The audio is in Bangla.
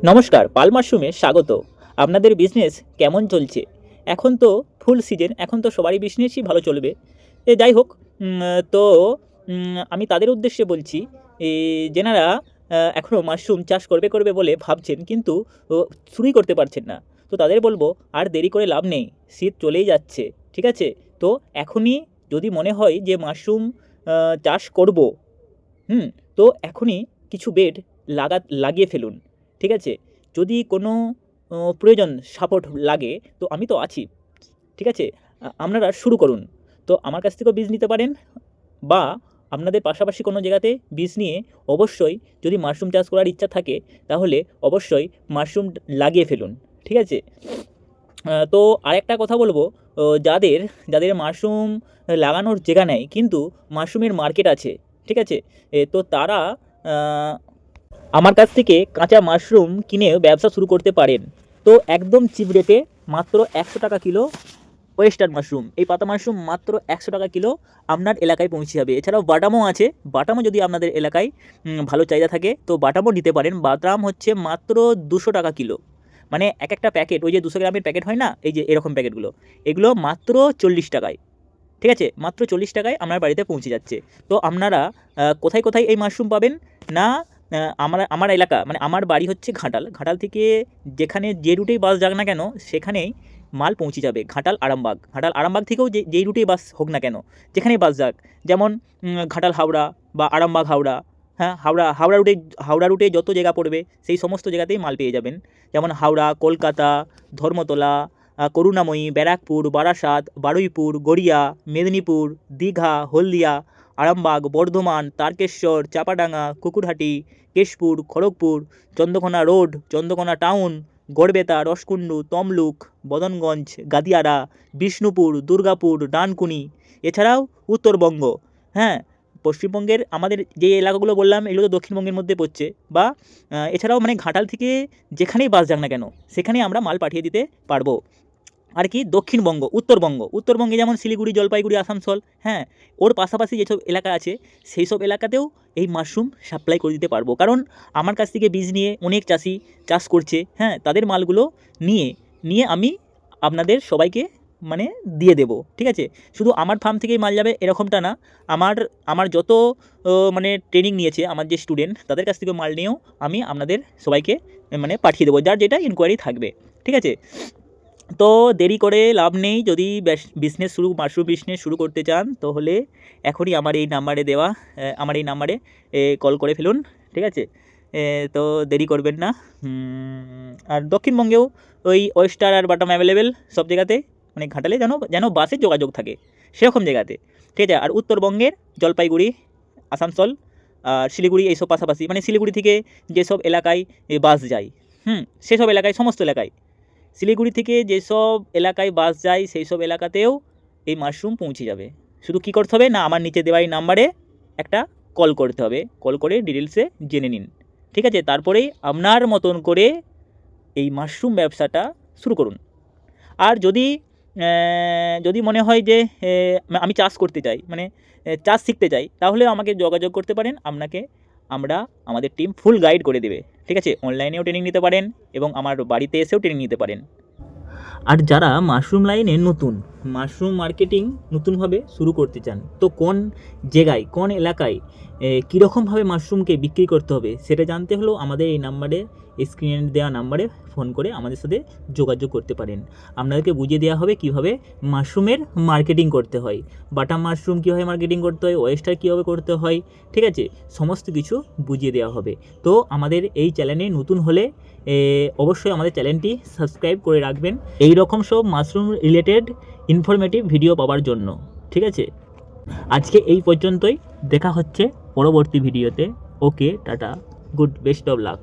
নমস্কার, পাল মাশরুমে স্বাগত। আপনাদের বিজনেস কেমন চলছে? এখন তো ফুল সিজন, এখন তো সবারই বিজনেসই ভালো চলবে। যাই হোক, তো আমি তাদের উদ্দেশ্যে বলছি, যেনারা এখনও মাশরুম চাষ করবে বলে ভাবছেন, কিন্তু শুরুই করতে পারছেন না। তো তাদের বলবো, আর দেরি করে লাভ নেই, শীত চলেই যাচ্ছে, ঠিক আছে? তো এখনই যদি মনে হয় যে মাশরুম চাষ করব, তো এখনই কিছু বেড লাগিয়ে ফেলুন, ঠিক আছে? যদি কোনো প্রয়োজন সাপোর্ট লাগে, তো আমি তো আছি, ঠিক আছে? আপনারা শুরু করুন। তো আমার কাছ থেকেও বীজ নিতে পারেন, বা আপনাদের পাশাপাশি কোনো জায়গাতে বীজ নিয়ে অবশ্যই, যদি মাশরুম চাষ করার ইচ্ছা থাকে, তাহলে অবশ্যই মাশরুম লাগিয়ে ফেলুন, ঠিক আছে? তো আরেকটা কথা বলবো, যাদের যাদের মাশরুম লাগানোর জায়গা নেই, কিন্তু মাশরুমের মার্কেট আছে, ঠিক আছে? তো তারা আমার কাছ থেকে কাঁচা মাশরুম কিনে ব্যবসা শুরু করতে পারেন। তো একদম চিপ রেটে মাত্র 100 টাকা কিলো ওয়েস্টার্ন মাশরুম, এই পাতা মাশরুম মাত্র 100 টাকা কিলো আপনার এলাকায় পৌঁছে যাবে। এছাড়াও বাটামও আছে, বাটামও যদি আপনাদের এলাকায় ভালো চাহিদা থাকে, তো বাটামও নিতে পারেন। বাটাম হচ্ছে মাত্র 200 টাকা কিলো। মানে একটা প্যাকেট, ওই যে 200 গ্রামের প্যাকেট হয় না, এই যে এরকম প্যাকেটগুলো, এগুলো মাত্র 40 টাকায়, ঠিক আছে? মাত্র 40 টাকায় আপনার বাড়িতে পৌঁছে যাচ্ছে। তো আপনারা কোথায় কোথায় এই মাশরুম পাবেন না, আমার এলাকা, মানে আমার বাড়ি হচ্ছে ঘাটাল। ঘাটাল থেকে যেখানে যে রুটেই বাস যাক না কেন, সেখানেই মাল পৌঁছে যাবে। ঘাটাল আরামবাগ থেকেও যেই রুটেই বাস হোক না কেন, যেখানেই বাস যাক, যেমন ঘাটাল হাওড়া বা আরামবাগ হাওড়া, হ্যাঁ, হাওড়া রুটে যত জায়গা পড়বে, সেই সমস্ত জায়গাতেই মাল পেয়ে যাবেন। যেমন হাওড়া, কলকাতা, ধর্মতলা, করুণাময়ী, ব্যারাকপুর, বারাসাত, বারুইপুর, গড়িয়া, মেদিনীপুর, দীঘা, হলদিয়া, আরামবাগ, বর্ধমান, তারকেশ্বর, চাপাডাঙ্গা, কুকুরহাটি, কেশপুর, খড়গপুর, চন্দ্রকোনা রোড, চন্দ্রকোনা টাউন, গড়বেতা, রসকুন্ডু, তমলুক, বদনগঞ্জ, গাদিয়ারা, বিষ্ণুপুর, দুর্গাপুর, ডানকুনি, এছাড়াও উত্তরবঙ্গ, হ্যাঁ। পশ্চিমবঙ্গের আমাদের যে এলাকাগুলো বললাম, এগুলো তো দক্ষিণবঙ্গের মধ্যে পড়ছে, বা এছাড়াও মানে ঘাটাল থেকে যেখানেই বাস যাক না কেন, সেখানেই আমরা মাল পাঠিয়ে দিতে পারবো। আর কি দক্ষিণবঙ্গ, উত্তরবঙ্গে যেমন শিলিগুড়ি, জলপাইগুড়ি, আসানসোল, হ্যাঁ, ওর পাশাপাশি যেসব এলাকা আছে, সেই সব এলাকাতেও এই মাশরুম সাপ্লাই করে দিতে পারবো। কারণ আমার কাছ থেকে বীজ নিয়ে অনেক চাষি চাষ করছে, হ্যাঁ, তাদের মালগুলো নিয়ে নিয়ে আমি আপনাদের সবাইকে মানে দিয়ে দেবো, ঠিক আছে? শুধু আমার ফার্ম থেকেই মাল যাবে এরকমটা না, আমার আমার যত মানে ট্রেনিং নিয়েছে আমার যে স্টুডেন্ট, তাদের কাছ থেকে মাল নিয়েও আমি আপনাদের সবাইকে মানে পাঠিয়ে দেবো, যার যেটা ইনকোয়ারি থাকবে, ঠিক আছে? তো দেরি করে লাভ নেই, যদি মাশরুম বিজনেস শুরু করতে চান, তাহলে এখনই আমার এই নাম্বারে আমার এই নাম্বারে কল করে ফেলুন, ঠিক আছে? তো দেরি করবেন না। আর দক্ষিণবঙ্গেও ওই ওয়েস্টার আর বাটাম অ্যাভেলেবেল সব জায়গাতে, মানে ঘাটালে যেন যেন বাসের যোগাযোগ থাকে, সেরকম জায়গাতে, ঠিক আছে? আর উত্তরবঙ্গের জলপাইগুড়ি, আসানসোল আর শিলিগুড়ি, এইসব পাশাপাশি, মানে শিলিগুড়ি থেকে যেসব এলাকায় বাস যায়, সেসব এলাকায়, সমস্ত এলাকায়, শিলিগুড়ি থেকে যেসব এলাকায় বাস যায়, সেই সব এলাকাতেও এই মাশরুম পৌঁছে যাবে। শুধু কী করতে হবে না, আমার নিচে দেওয়া এই নাম্বারে একটা কল করতে হবে, কল করে ডিটেলসে জেনে নিন, ঠিক আছে? তারপরেই আপনার মতন করে এই মাশরুম ব্যবসাটা শুরু করুন। আর যদি মনে হয় যে আমি চাষ করতে চাই, মানে চাষ শিখতে চাই, তাহলেও আমাকে যোগাযোগ করতে পারেন। আমাদের টিম ফুল গাইড করে দেবে, ঠিক আছে? অনলাইনেও ট্রেনিং নিতে পারেন, এবং আমার বাড়িতে এসেও ট্রেনিং নিতে পারেন। আর যারা মাশরুম লাইনে নতুন, মাশরুম মার্কেটিং নতুনভাবে শুরু করতে চান, তো কোন জায়গায়, কোন এলাকায় কীরকমভাবে মাশরুমকে বিক্রি করতে হবে, সেটা জানতে হলেও আমাদের এই নাম্বারে, স্ক্রিনে দেওয়া নাম্বারে ফোন করে আমাদের সাথে যোগাযোগ করতে পারেন। আপনাদেরকে বুঝিয়ে দেওয়া হবে কীভাবে মাশরুমের মার্কেটিং করতে হয়, বাটাম মাশরুম কীভাবে মার্কেটিং করতে হয়, ওয়েস্টার কীভাবে করতে হয়, ঠিক আছে? সমস্ত কিছু বুঝিয়ে দেওয়া হবে। তো আমাদের এই চ্যানেলে নতুন হলে অবশ্যই আমাদের চ্যানেলটি সাবস্ক্রাইব করে রাখবেন, এই রকম সব মাশরুম রিলেটেড ইনফরমেটিভ ভিডিও পাওয়ার জন্য, ঠিক আছে? আজকে এই পর্যন্তই, দেখা হচ্ছে পরবর্তী ভিডিওতে। Okay, tata, good, best of lakh.